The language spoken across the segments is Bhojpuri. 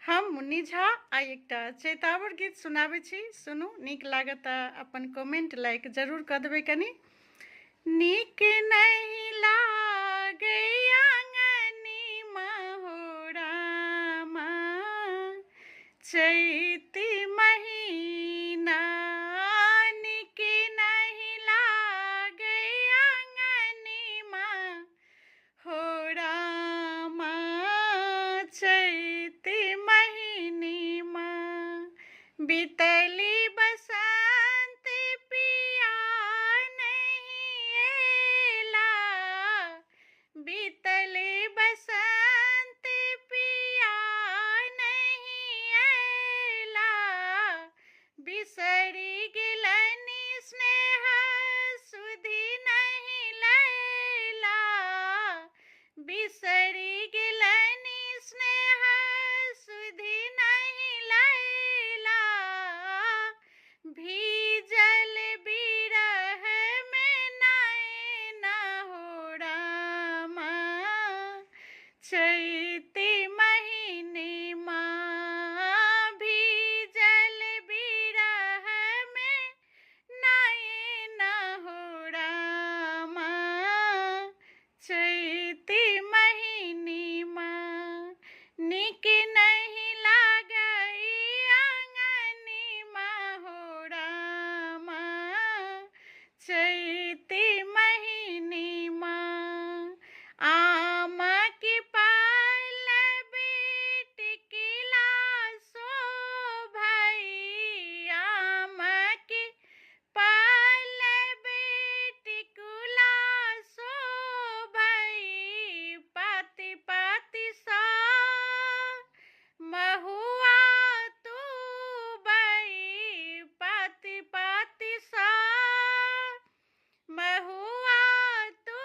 हम मुन्नी झा आ एकटा चैतावर गीत सुनाबै छी। सुनू, नीक लागत अपन कमेंट लाइक जरूर कऽ देबै। कनी नीक नहीं लागे आंगनी महोरामा, चैती महीना नीक नहीं लागे आंगनी महोरामा, चैती महीनीमा बीतली बसंत पिया नहीं एला, बीतली बसंत पिया नहीं एला, बिसरी गिलनी स्नेह सुधि नहीं लैला, बिसरी गिलनी स्नेह सुधि नहीं लैला, भीजल बिरह में नैन हो रामा, चैती महीनीमा भीजल बिरह में नैन हो रामा, चैती महीनीमा नीक नहीं लागई आंगनी महोरामा, चैती महीनीमा आम की पाल बिटिकिला शोभई, आम की पाल बिटिकुला शोभई, पाती पाती सा महुआ तू बई, पाती पाती सा महुआ तू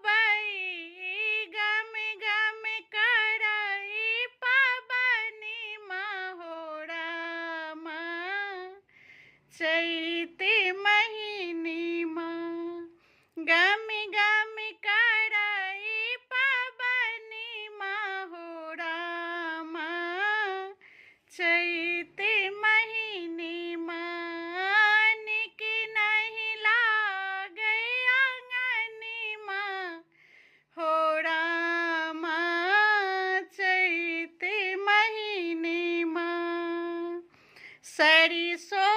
बई, गम गम करई पबनी महोरामा, चैती महीनीमा गम गम करई पबनी महोरामा, चैती महीनीमा नीक नहीं लागई आंगनी महोरामा, चैती महीनीमा सरिसो